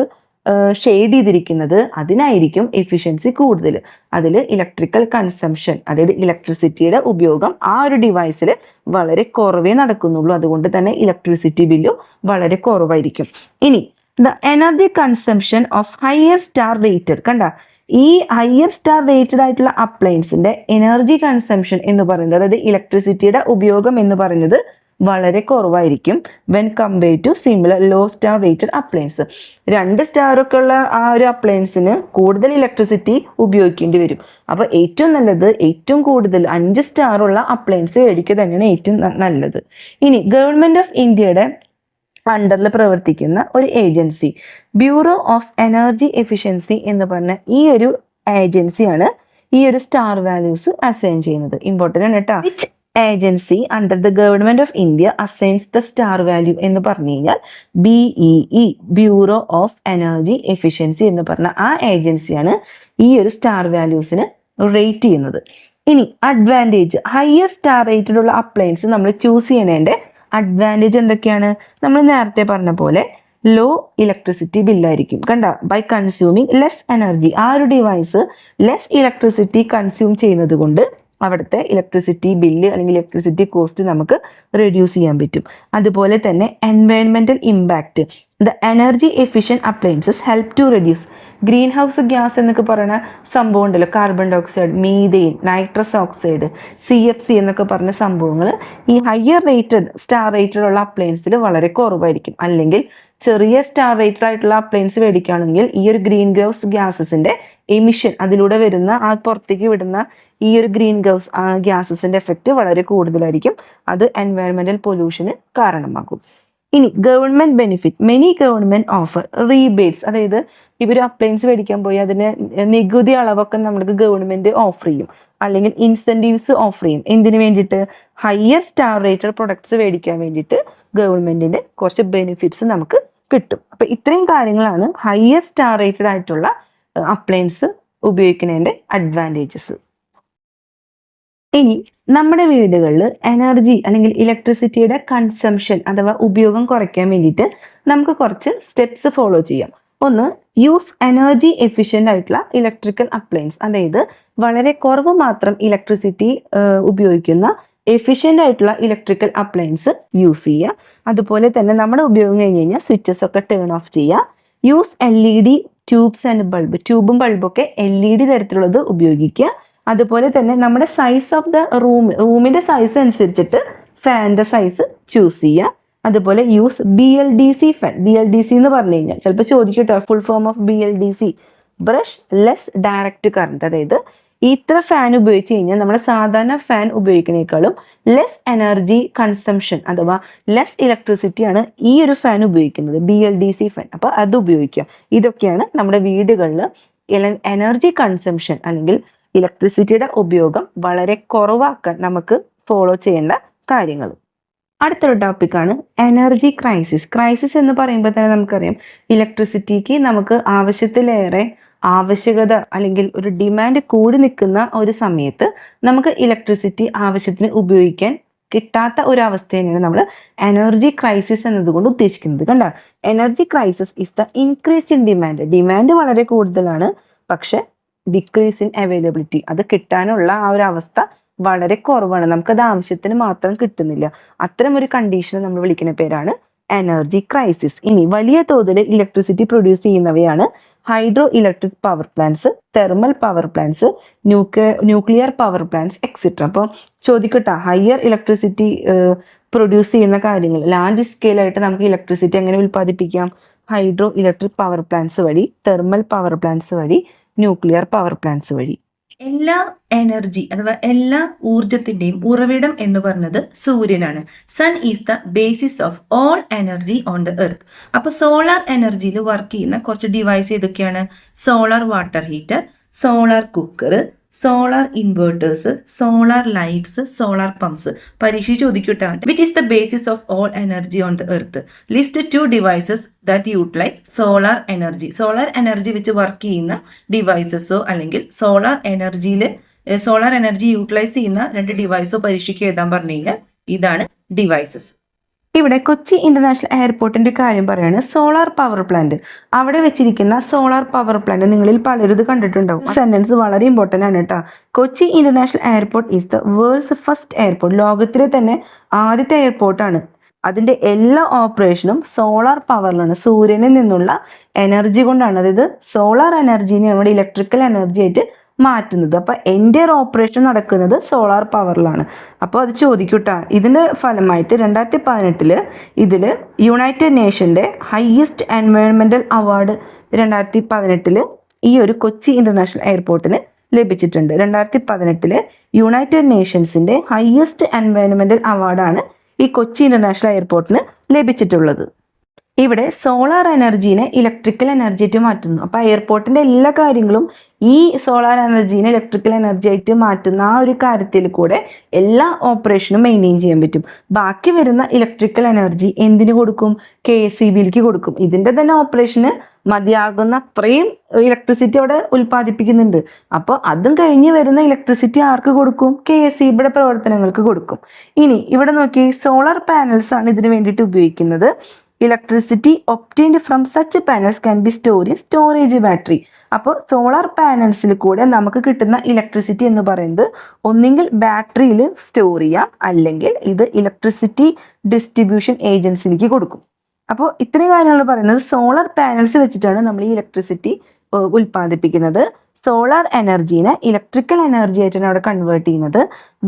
ഷെയ്ഡ് ചെയ്തിരിക്കുന്നത് അതിനായിരിക്കും എഫിഷ്യൻസി കൂടുതൽ. അതിൽ ഇലക്ട്രിക്കൽ കൺസംഷൻ, അതായത് ഇലക്ട്രിസിറ്റിയുടെ ഉപയോഗം ആ ഒരു ഡിവൈസിൽ വളരെ കുറവേ നടക്കുന്നുള്ളൂ. അതുകൊണ്ട് തന്നെ ഇലക്ട്രിസിറ്റി ബില്ലും വളരെ കുറവായിരിക്കും. ഇനി the energy consumption of higher star rated, കണ്ട ഈ ഹയർ സ്റ്റാർ റേറ്റഡ് ആയിട്ടുള്ള അപ്ലയൻസിന്റെ എനർജി കൺസംഷൻ എന്ന് പറയുന്നത്, അതായത് ഇലക്ട്രിസിറ്റിയുടെ ഉപയോഗം എന്ന് പറയുന്നത് വളരെ കുറവായിരിക്കും when compared to similar low star rated appliance. 2 സ്റ്റാറൊക്കെ ഉള്ള ആ ഒരു അപ്ലയൻസിന് കൂടുതൽ ഇലക്ട്രിസിറ്റി ഉപയോഗിക്കേണ്ടി വരും. അപ്പോൾ ഏറ്റവും നല്ലത് ഏറ്റവും കൂടുതൽ 5 സ്റ്റാറുള്ള അപ്ലയൻസ് മേടിക്കുക തന്നെയാണ് ഏറ്റവും നല്ലത്. ഇനി ഗവൺമെന്റ് ഓഫ് ഇന്ത്യയുടെ അണ്ടറിൽ പ്രവർത്തിക്കുന്ന ഒരു agency bureau of energy efficiency എന്ന് പറഞ്ഞ ഈ ഒരു ഏജൻസിയാണ് ഈ ഒരു സ്റ്റാർ വാല്യൂസ് അസൈൻ ചെയ്യുന്നത്. ഇമ്പോർട്ടൻ്റ് ആണ് കേട്ടോ. Which agency under the government of India assigns the star value എന്ന് പറഞ്ഞു കഴിഞ്ഞാൽ BEE, bureau of energy efficiency എന്ന് പറഞ്ഞ ആ ഏജൻസിയാണ് ഈ ഒരു സ്റ്റാർ വാല്യൂസിന് റേറ്റ് ചെയ്യുന്നത്. ഇനി അഡ്വാൻറ്റേജ്, ഹയർ സ്റ്റാർ റേറ്റഡ് ഉള്ള അപ്ലയൻസ് നമ്മൾ ചൂസ് ചെയ്യണതിൻ്റെ അഡ്വാൻറ്റേജ് എന്തൊക്കെയാണ്? നമ്മൾ നേരത്തെ പറഞ്ഞ പോലെ ലോ ഇലക്ട്രിസിറ്റി ബില്ലായിരിക്കും. കണ്ട, ബൈ കൺസ്യൂമിങ് ലെസ് എനർജി, ആ ഒരു ഡിവൈസ് ലെസ് ഇലക്ട്രിസിറ്റി കൺസ്യൂം ചെയ്യുന്നത് കൊണ്ട് അവിടുത്തെ ഇലക്ട്രിസിറ്റി ബില്ല് അല്ലെങ്കിൽ ഇലക്ട്രിസിറ്റി കോസ്റ്റ് നമുക്ക് റെഡ്യൂസ് ചെയ്യാൻ പറ്റും. അതുപോലെ തന്നെ എൻവയൺമെന്റൽ impact, the energy efficient appliances help to reduce greenhouse gas എന്നൊക്കെ പറയുന്ന സംഭവം ഉണ്ടല്ലോ, carbon dioxide, methane, nitrous oxide, CFC എന്നൊക്കെ പറഞ്ഞ സംഭവങ്ങൾ ഈ ഹയർ റേറ്റഡ് സ്റ്റാർ റേറ്റഡ് ഉള്ള അപ്ലയൻസിൽ വളരെ കുറവായിരിക്കും. അല്ലെങ്കിൽ ചെറിയ സ്റ്റാർ റേറ്റഡ് ആയിട്ടുള്ള അപ്ലയൻസ് മേടിക്കുകയാണെങ്കിൽ ഈ ഒരു ഗ്രീൻ ഹൗസ് ഗ്യാസസിന്റെ എമിഷൻ, അതിലൂടെ വരുന്ന ആ പുറത്തേക്ക് വിടുന്ന ഈ ഒരു ഗ്രീൻ ഹൗസ് ഗ്യാസസിന്റെ എഫക്റ്റ് വളരെ കൂടുതലായിരിക്കും. അത് എൻവയൺമെന്റൽ പൊല്യൂഷന് കാരണമാകും. ഇനി government benefit, many government offer rebates, അതായത് ഇവർ അപ്ലയൻസ് മേടിക്കാൻ പോയി അതിന് നികുതി അളവൊക്കെ നമുക്ക് ഗവൺമെന്റ് ഓഫർ ചെയ്യും, അല്ലെങ്കിൽ ഇൻസെന്റീവ്സ് ഓഫർ ചെയ്യും. എന്തിനു വേണ്ടിയിട്ട്? ഹയർ സ്റ്റാർ റേറ്റഡ് പ്രൊഡക്ട്സ് മേടിക്കാൻ വേണ്ടിയിട്ട് ഗവൺമെന്റിന്റെ കുറച്ച് ബെനിഫിറ്റ്സ് നമുക്ക് കിട്ടും. അപ്പൊ ഇത്രയും കാര്യങ്ങളാണ് ഹയർ സ്റ്റാർ റേറ്റഡ് ആയിട്ടുള്ള അപ്ലയൻസ് ഉപയോഗിക്കുന്നതിന്റെ അഡ്വാൻറ്റേജസ്. ഇനി നമ്മുടെ വീടുകളിൽ എനർജി അല്ലെങ്കിൽ ഇലക്ട്രിസിറ്റിയുടെ കൺസംഷൻ അഥവാ ഉപയോഗം കുറയ്ക്കാൻ വേണ്ടിയിട്ട് നമുക്ക് കുറച്ച് സ്റ്റെപ്സ് ഫോളോ ചെയ്യാം. ഒന്ന്, യൂസ് എനർജി എഫിഷ്യൻ്റ് ആയിട്ടുള്ള ഇലക്ട്രിക്കൽ അപ്ലയൻസ്, അതായത് വളരെ കുറവ് മാത്രം ഇലക്ട്രിസിറ്റി ഉപയോഗിക്കുന്ന എഫിഷ്യൻ്റ് ആയിട്ടുള്ള ഇലക്ട്രിക്കൽ അപ്ലയൻസ് യൂസ് ചെയ്യുക. അതുപോലെ തന്നെ നമ്മുടെ ഉപയോഗം കഴിഞ്ഞ് കഴിഞ്ഞാൽ സ്വിച്ചസ് ഒക്കെ ടേൺ ഓഫ് ചെയ്യുക. Use LED tubes and bulb, ട്യൂബും ബൾബൊക്കെ LED തരത്തിലുള്ളത് ഉപയോഗിക്കുക. അതുപോലെ തന്നെ നമ്മുടെ സൈസ് ഓഫ് ദ റൂമിന്റെ സൈസ് അനുസരിച്ചിട്ട് ഫാനിന്റെ സൈസ് ചൂസ് ചെയ്യുക. അതുപോലെ യൂസ് BLDC ഫാൻ. BLDC എന്ന് പറഞ്ഞു കഴിഞ്ഞാൽ ചിലപ്പോൾ ചോദിക്കട്ടോ, full form of BLDC, brushless direct current. അതായത് ഇത്ര ഫാൻ ഉപയോഗിച്ച് കഴിഞ്ഞാൽ നമ്മുടെ സാധാരണ ഫാൻ ഉപയോഗിക്കുന്നതിനേക്കാളും ലെസ് എനർജി കൺസംഷൻ അഥവാ ലെസ് ഇലക്ട്രിസിറ്റിയാണ് ഈ ഒരു ഫാൻ ഉപയോഗിക്കുന്നത്, BLDC ഫാൻ. അപ്പോൾ അത് ഉപയോഗിക്കുക. ഇതൊക്കെയാണ് നമ്മുടെ വീടുകളിൽ എനർജി കൺസംഷൻ അല്ലെങ്കിൽ ഇലക്ട്രിസിറ്റിയുടെ ഉപയോഗം വളരെ കുറവാക്കാൻ നമുക്ക് ഫോളോ ചെയ്യേണ്ട കാര്യങ്ങൾ. അടുത്തൊരു ടോപ്പിക്കാണ് എനർജി ക്രൈസിസ്. ക്രൈസിസ് എന്ന് പറയുമ്പോൾ തന്നെ നമുക്കറിയാം ഇലക്ട്രിസിറ്റിക്ക് നമുക്ക് ആവശ്യത്തിലേറെ ആവശ്യകത അല്ലെങ്കിൽ ഒരു ഡിമാൻഡ് കൂടി നിൽക്കുന്ന ഒരു സമയത്ത് നമുക്ക് ഇലക്ട്രിസിറ്റി ആവശ്യത്തിന് ഉപയോഗിക്കാൻ കിട്ടാത്ത ഒരു അവസ്ഥ തന്നെയാണ് നമ്മൾ എനർജി ക്രൈസിസ് എന്നതുകൊണ്ട് ഉദ്ദേശിക്കുന്നത്. കണ്ട, energy crisis is the increase in demand വളരെ കൂടുതലാണ്, പക്ഷെ ഡിക്രീസ് ഇൻ അവൈലബിലിറ്റി, അത് കിട്ടാനുള്ള ആ ഒരു അവസ്ഥ വളരെ കുറവാണ്, നമുക്കത് ആവശ്യത്തിന് മാത്രം കിട്ടുന്നില്ല. അത്തരം ഒരു കണ്ടീഷൻ നമ്മൾ വിളിക്കുന്ന പേരാണ് എനർജി ക്രൈസിസ്. ഇനി വലിയ തോതിൽ ഇലക്ട്രിസിറ്റി പ്രൊഡ്യൂസ് ചെയ്യുന്നവയാണ് hydro electric power plants, thermal power plants, nuclear power plants etcetera. അപ്പോൾ ചോദിക്കട്ടെ, ഹയർ ഇലക്ട്രിസിറ്റി പ്രൊഡ്യൂസ് ചെയ്യുന്ന കാര്യങ്ങൾ ലാർജ് സ്കെയിലായിട്ട് നമുക്ക് ഇലക്ട്രിസിറ്റി എങ്ങനെ ഉൽപ്പാദിപ്പിക്കാം? ഹൈഡ്രോ ഇലക്ട്രിക് പവർ പ്ലാന്റ്സ് വഴി, തെർമൽ പവർ പ്ലാന്റ്സ് വഴി, ന്യൂക്ലിയർ പവർ പ്ലാന്റ്സ് വഴി. എല്ലാ എനർജി അഥവാ എല്ലാ ഊർജത്തിന്റെയും ഉറവിടം എന്ന് പറയുന്നത് സൂര്യനാണ്. Sun is the basis of all energy on the earth. അപ്പൊ സോളാർ എനർജിയിൽ വർക്ക് ചെയ്യുന്ന കുറച്ച് ഡിവൈസ് ഏതൊക്കെയാണ്? Solar water heater, solar cooker, solar inverters, solar lights, solar pumps. പരീക്ഷ ചോദിക്കട്ടെ, which is the basis of all energy on the earth? List 2 devices that utilise solar energy. Solar energy വെച്ച് work ചെയ്യുന്ന ഡിവൈസസോ അല്ലെങ്കിൽ solar energy utilise ചെയ്യുന്ന 2 ഡിവൈസോ പരീക്ഷയ്ക്ക് എഴുതാൻ പറഞ്ഞു കഴിഞ്ഞാൽ ഇതാണ് ഡിവൈസസ്. ഇവിടെ കൊച്ചി ഇന്റർനാഷണൽ എയർപോർട്ടിന്റെ കാര്യം പറയാണ്. സോളാർ പവർ പ്ലാന്റ്, അവിടെ വെച്ചിരിക്കുന്ന സോളാർ പവർ പ്ലാന്റ് നിങ്ങളിൽ പലരും ഇത് കണ്ടിട്ടുണ്ടാവും. സെന്റൻസ് വളരെ ഇമ്പോർട്ടന്റ് ആണ് കേട്ടോ. Kochi international airport is the world's first airport. ലോകത്തിലെ തന്നെ ആദ്യത്തെ എയർപോർട്ടാണ്. അതിന്റെ എല്ലാ ഓപ്പറേഷനും സോളാർ പവറിലാണ്, സൂര്യനിൽ നിന്നുള്ള എനർജി കൊണ്ടാണ്. അതായത് സോളാർ എനർജിനെ നമ്മുടെ ഇലക്ട്രിക്കൽ എനർജി ആയിട്ട് മാറ്റുന്നത്. അപ്പൊ എൻ്റെ ഓപ്പറേഷൻ നടക്കുന്നത് സോളാർ പവറിലാണ്. അപ്പോൾ അത് ചോദിക്കൂട്ടാ. ഇതിന്റെ ഫലമായിട്ട് 2018 ഇതില് യുണൈറ്റഡ് നേഷന്റെ ഹയസ്റ്റ് എൻവയോൺമെന്റൽ അവാർഡ് 2018 ഈ ഒരു കൊച്ചി ഇന്റർനാഷണൽ എയർപോർട്ടിന് ലഭിച്ചിട്ടുണ്ട്. 2018 യുണൈറ്റഡ് നേഷൻസിന്റെ ഹയസ്റ്റ് എൻവയോൺമെന്റൽ അവാർഡാണ് ഈ കൊച്ചി ഇന്റർനാഷണൽ എയർപോർട്ടിന് ലഭിച്ചിട്ടുള്ളത്. ഇവിടെ സോളാർ എനർജീനെ ഇലക്ട്രിക്കൽ എനർജി ആയിട്ട് മാറ്റുന്നു. അപ്പൊ എയർപോർട്ടിന്റെ എല്ലാ കാര്യങ്ങളും ഈ സോളാർ എനർജീനെ ഇലക്ട്രിക്കൽ എനർജി ആയിട്ട് മാറ്റുന്ന ആ ഒരു കാര്യത്തിൽ കൂടെ എല്ലാ ഓപ്പറേഷനും മെയിൻറ്റെയിൻ ചെയ്യാൻ പറ്റും. ബാക്കി വരുന്ന ഇലക്ട്രിക്കൽ എനർജി എന്തിനു കൊടുക്കും? KSEBിലേക്ക് കൊടുക്കും. ഇതിന്റെ തന്നെ ഓപ്പറേഷന് മതിയാകുന്ന അത്രയും ഇലക്ട്രിസിറ്റി അവിടെ ഉൽപ്പാദിപ്പിക്കുന്നുണ്ട്. അപ്പോൾ അതും കഴിഞ്ഞ് വരുന്ന ഇലക്ട്രിസിറ്റി ആർക്ക് കൊടുക്കും? KSEBിയുടെ പ്രവർത്തനങ്ങൾക്ക് കൊടുക്കും. ഇനി ഇവിടെ നോക്കി, സോളാർ പാനൽസ് ആണ് ഇതിനു വേണ്ടിയിട്ട് ഉപയോഗിക്കുന്നത്. Electricity obtained from such panels can be stored in storage battery. അപ്പോൾ സോളാർ പാനൽസിൽ കൂടെ നമുക്ക് കിട്ടുന്ന ഇലക്ട്രിസിറ്റി എന്ന് പറയുന്നത് ഒന്നെങ്കിൽ ബാറ്ററിയിൽ സ്റ്റോർ ചെയ്യാം, അല്ലെങ്കിൽ ഇത് ഇലക്ട്രിസിറ്റി ഡിസ്ട്രിബ്യൂഷൻ ഏജൻസിയിലേക്ക് കൊടുക്കും. അപ്പോൾ ഇത്രയും കാര്യങ്ങൾ പറയുന്നത് സോളാർ പാനൽസ് വെച്ചിട്ടാണ് നമ്മൾ ഈ ഇലക്ട്രിസിറ്റി ഉൽപ്പാദിപ്പിക്കുന്നത്. സോളാർ എനർജീനെ ഇലക്ട്രിക്കൽ എനർജി ആയിട്ടാണ് അവിടെ കൺവേർട്ട് ചെയ്യുന്നത്.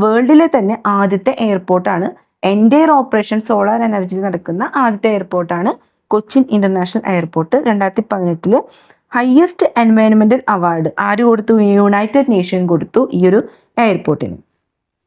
വേൾഡിലെ തന്നെ ആദ്യത്തെ എയർപോർട്ടാണ്, എൻറ്റയർ ഓപ്പറേഷൻ സോളാർ എനർജിയിൽ നടക്കുന്ന ആദ്യത്തെ എയർപോർട്ടാണ് കൊച്ചിൻ ഇന്റർനാഷണൽ എയർപോർട്ട്. 2018 ഹയസ്റ്റ് എൻവയോൺമെന്റൽ അവാർഡ് ആര് കൊടുത്തു? യുണൈറ്റഡ് നേഷൻ കൊടുത്തു ഈ ഒരു എയർപോർട്ടിന്.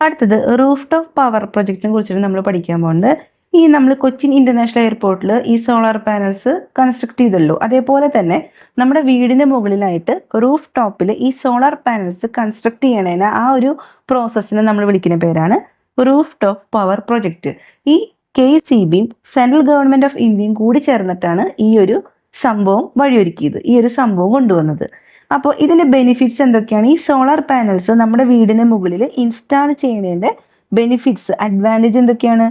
അടുത്തത് റൂഫ് ടോപ്പ് പവർ പ്രൊജക്റ്റിനെ കുറിച്ചിട്ട് നമ്മൾ പഠിക്കാൻ പോകുന്നത്. ഈ നമ്മൾ കൊച്ചിൻ ഇന്റർനാഷണൽ എയർപോർട്ടിൽ ഈ സോളാർ പാനൽസ് കൺസ്ട്രക്ട് ചെയ്തല്ലോ, അതേപോലെ തന്നെ നമ്മുടെ വീടിന്റെ മുകളിലായിട്ട് റൂഫ് ടോപ്പിൽ ഈ സോളാർ പാനൽസ് കൺസ്ട്രക്ട് ചെയ്യണേന ആ ഒരു പ്രോസസ്സിനെ നമ്മൾ വിളിക്കുന്ന പേരാണ് റൂഫ് ടോപ്പ് പവർ പ്രൊജക്റ്റ്. ഈ KSEBിയും സെൻട്രൽ ഗവൺമെന്റ് ഓഫ് ഇന്ത്യയും കൂടി ചേർന്നിട്ടാണ് ഈ ഒരു സംഭവം വഴിയൊരുക്കിയത്, ഈ ഒരു സംഭവം കൊണ്ടുവന്നത്. അപ്പോൾ ഇതിന്റെ ബെനിഫിറ്റ്സ് എന്തൊക്കെയാണ്? ഈ സോളാർ പാനൽസ് നമ്മുടെ വീടിന് മുകളിൽ ഇൻസ്റ്റാൾ ചെയ്യുന്നതിന്റെ ബെനിഫിറ്റ്സ്, അഡ്വാൻറ്റേജ് എന്തൊക്കെയാണ്?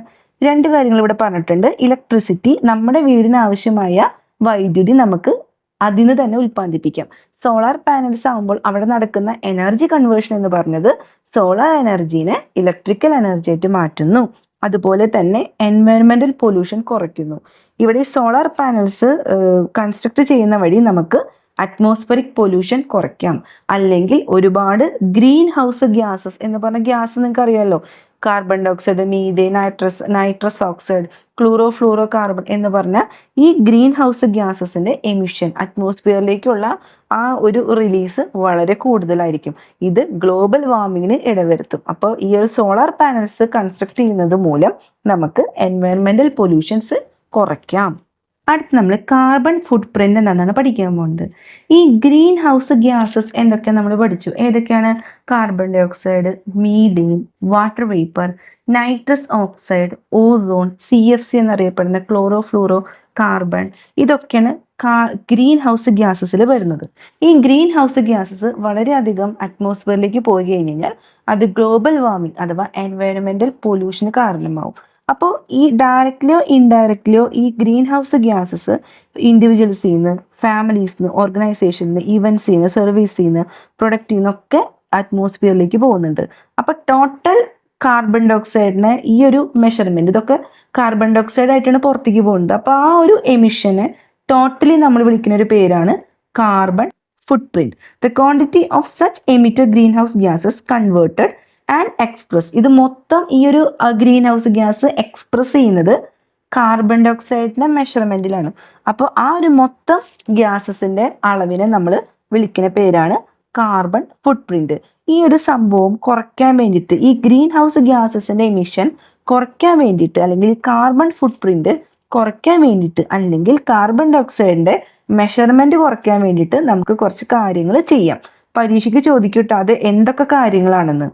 2 കാര്യങ്ങൾ ഇവിടെ പറഞ്ഞിട്ടുണ്ട്. ഇലക്ട്രിസിറ്റി, നമ്മുടെ വീടിന് ആവശ്യമായ വൈദ്യുതി നമുക്ക് അതിന് തന്നെ ഉൽപ്പാദിപ്പിക്കാം. സോളാർ പാനൽസ് ആകുമ്പോൾ അവിടെ നടക്കുന്ന എനർജി കൺവേർഷൻ എന്ന് പറഞ്ഞത് സോളാർ എനർജീനെ ഇലക്ട്രിക്കൽ എനർജി ആയിട്ട് മാറ്റുന്നു. അതുപോലെ തന്നെ എൻവയോൺമെന്റൽ പൊല്യൂഷൻ കുറയ്ക്കുന്നു. ഇവിടെ സോളാർ പാനൽസ് കൺസ്ട്രക്ട് ചെയ്യുന്ന വഴി നമുക്ക് അറ്റ്മോസ്ഫറിക് പൊല്യൂഷൻ കുറയ്ക്കാം. അല്ലെങ്കിൽ ഒരുപാട് ഗ്രീൻ ഹൗസ് ഗ്യാസസ് എന്ന് പറഞ്ഞ ഗ്യാസ് നിങ്ങൾക്ക് അറിയാമല്ലോ, carbon dioxide, methane, nitrous oxide, fluorocarbon എന്ന് പറഞ്ഞ ഈ ഗ്രീൻ ഹൗസ് ഗ്യാസസിന്റെ എമിഷൻ, അറ്റ്മോസ്ഫിയറിലേക്കുള്ള ആ ഒരു റിലീസ് വളരെ കൂടുതലായിരിക്കും. ഇത് ഗ്ലോബൽ വാർമിങ്ങിന് ഇടവരുത്തും. അപ്പോൾ ഈ ഒരു സോളാർ പാനൽസ് കൺസ്ട്രക്ട് ചെയ്യുന്നത് മൂലം നമുക്ക് എൻവയോൺമെന്റൽ പൊല്യൂഷൻസ് കുറയ്ക്കാം. അടുത്ത് നമ്മൾ കാർബൺ ഫുട് പ്രിന്റ് എന്നാണ് പഠിക്കാൻ പോകുന്നത്. ഈ ഗ്രീൻ ഹൗസ് ഗ്യാസസ് എന്തൊക്കെ നമ്മൾ പഠിച്ചു. ഏതൊക്കെയാണ്? Carbon dioxide, methane, water vapour, nitrous oxide, ozone, CFC എന്നറിയപ്പെടുന്ന ക്ലോറോ ഫ്ലൂറോ കാർബൺ. ഇതൊക്കെയാണ് ഗ്രീൻ ഹൗസ് ഗ്യാസസിൽ വരുന്നത്. ഈ ഗ്രീൻ ഹൗസ് ഗ്യാസസ് വളരെയധികം അറ്റ്മോസ്ഫിയറിലേക്ക് പോയി കഴിഞ്ഞാൽ അത് ഗ്ലോബൽ വാർമിംഗ് അഥവാ എൻവയറമെന്റൽ പൊല്യൂഷന് കാരണമാവും. അപ്പോൾ ഈ ഡയറക്റ്റ്ലിയോ ഇൻഡയറക്റ്റ്ലിയോ ഈ ഗ്രീൻ ഹൗസ് ഗ്യാസസ് ഇൻഡിവിജ്വൽസിൽ നിന്ന്, ഫാമിലീസിൽ നിന്ന്, ഓർഗനൈസേഷനിൽ നിന്ന്, ഇവൻസിൽ നിന്ന്, സർവീസിൽ നിന്ന്, പ്രൊഡക്റ്റിൽ നിന്നൊക്കെ അറ്റ്മോസ്ഫിയറിലേക്ക് പോകുന്നുണ്ട്. അപ്പോൾ ടോട്ടൽ കാർബൺ ഡൈ ഓക്സൈഡിനെ ഈ ഒരു മെഷർമെന്റ്, ഇതൊക്കെ കാർബൺ ഡൈ ഓക്സൈഡ് ആയിട്ടാണ് പുറത്തേക്ക് പോകുന്നത്. അപ്പോൾ ആ ഒരു എമിഷനെ ടോട്ടലി നമ്മൾ വിളിക്കുന്ന ഒരു പേരാണ് carbon footprint. The quantity of such emitted greenhouse gases converted and express. ഇത് മൊത്തം ഈ ഒരു ഗ്രീൻ ഹൗസ് ഗ്യാസ് എക്സ്പ്രസ് ചെയ്യുന്നത് കാർബൺ ഡൈ ഓക്സൈഡിന്റെ മെഷർമെന്റിലാണ്. അപ്പോൾ ആ ഒരു മൊത്തം ഗ്യാസസിന്റെ അളവിനെ നമ്മൾ വിളിക്കുന്ന പേരാണ് കാർബൺ ഫുട് പ്രിന്റ്. ഈ ഒരു സംഭവം കുറയ്ക്കാൻ വേണ്ടിയിട്ട്, ഈ ഗ്രീൻ ഹൗസ് ഗ്യാസസിന്റെ എമിഷൻ കുറയ്ക്കാൻ വേണ്ടിയിട്ട്, അല്ലെങ്കിൽ കാർബൺ ഫുട് പ്രിന്റ് കുറയ്ക്കാൻ വേണ്ടിയിട്ട്, അല്ലെങ്കിൽ കാർബൺ ഡൈ ഓക്സൈഡിന്റെ മെഷർമെന്റ് കുറയ്ക്കാൻ വേണ്ടിയിട്ട് നമുക്ക് കുറച്ച് കാര്യങ്ങൾ ചെയ്യാം. പരീക്ഷയ്ക്ക് ചോദിക്കട്ടെ അത് എന്തൊക്കെ കാര്യങ്ങളാണെന്ന്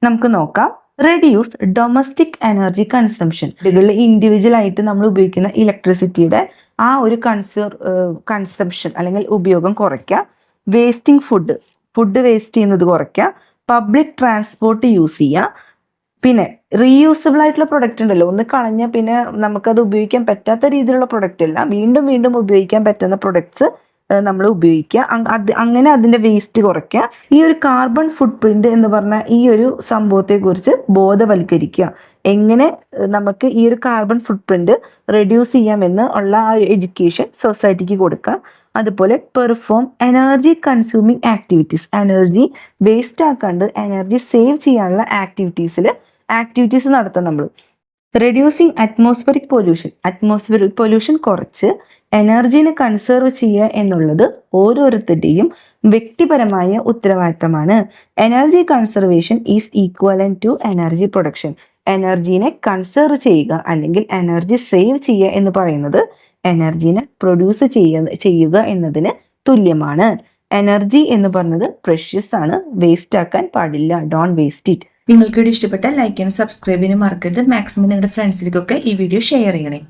നമുക്ക് നോക്കാം. Reduce domestic energy consumption. വീടുകളിൽ ഇൻഡിവിജ്വൽ ആയിട്ട് നമ്മൾ ഉപയോഗിക്കുന്ന ഇലക്ട്രിസിറ്റിയുടെ ആ ഒരു കൺസംഷൻ അല്ലെങ്കിൽ ഉപയോഗം കുറയ്ക്കുക. വേസ്റ്റിംഗ് ഫുഡ് വേസ്റ്റ് ചെയ്യുന്നത് കുറയ്ക്കുക. പബ്ലിക് ട്രാൻസ്പോർട്ട് യൂസ് ചെയ്യുക. പിന്നെ റീയൂസബിൾ ആയിട്ടുള്ള പ്രൊഡക്റ്റ് ഉണ്ടല്ലോ, ഒന്ന് കളഞ്ഞാൽ പിന്നെ നമുക്കത് ഉപയോഗിക്കാൻ പറ്റാത്ത രീതിയിലുള്ള പ്രൊഡക്റ്റ് അല്ല, വീണ്ടും വീണ്ടും ഉപയോഗിക്കാൻ പറ്റുന്ന പ്രൊഡക്ട്സ് നമ്മൾ ഉപയോഗിക്കുക. അങ്ങനെ അതിൻ്റെ വേസ്റ്റ് കുറയ്ക്കുക. ഈ ഒരു കാർബൺ ഫുട് പ്രിന്റ് എന്ന് പറഞ്ഞ ഈ ഒരു സംഭവത്തെക്കുറിച്ച് ബോധവൽക്കരിക്കുക. എങ്ങനെ നമുക്ക് ഈ ഒരു കാർബൺ ഫുട് പ്രിന്റ് റെഡ്യൂസ് ചെയ്യാമെന്ന് ഉള്ള ആ ഒരു എഡ്യൂക്കേഷൻ സൊസൈറ്റിക്ക് കൊടുക്കുക. അതുപോലെ perform energy consuming activities. Energy waste ആക്കാണ്ട് എനർജി സേവ് ചെയ്യാനുള്ള ആക്ടിവിറ്റീസ് നടത്താം നമ്മൾ. റെഡ്യൂസിങ് അറ്റ്മോസ്ഫിയറിക് പൊല്യൂഷൻ കുറച്ച് എനർജീനെ കൺസേർവ് ചെയ്യുക എന്നുള്ളത് ഓരോരുത്തരുടെയും വ്യക്തിപരമായ ഉത്തരവാദിത്തമാണ്. Energy conservation is equivalent to energy production. എനർജീനെ കൺസേർവ് ചെയ്യുക അല്ലെങ്കിൽ എനർജി സേവ് ചെയ്യുക എന്ന് പറയുന്നത് എനർജീനെ പ്രൊഡ്യൂസ് ചെയ്യുക എന്നതിന് തുല്യമാണ്. എനർജി എന്ന് പറയുന്നത് പ്രഷ്യസ് ആണ്, വേസ്റ്റ് ആക്കാൻ പാടില്ല. Don't waste it. നിങ്ങൾക്ക് വീഡിയോ ഇഷ്ടപ്പെട്ടാൽ ലൈക്ക് ചെയ്യാനും സബ്സ്ക്രൈബ് ചെയ്യാനും മറക്കരുത്. മാക്സിമം നിങ്ങളുടെ ഫ്രണ്ട്സിലേക്കൊക്കെ ഈ വീഡിയോ ഷെയർ ചെയ്യണേ.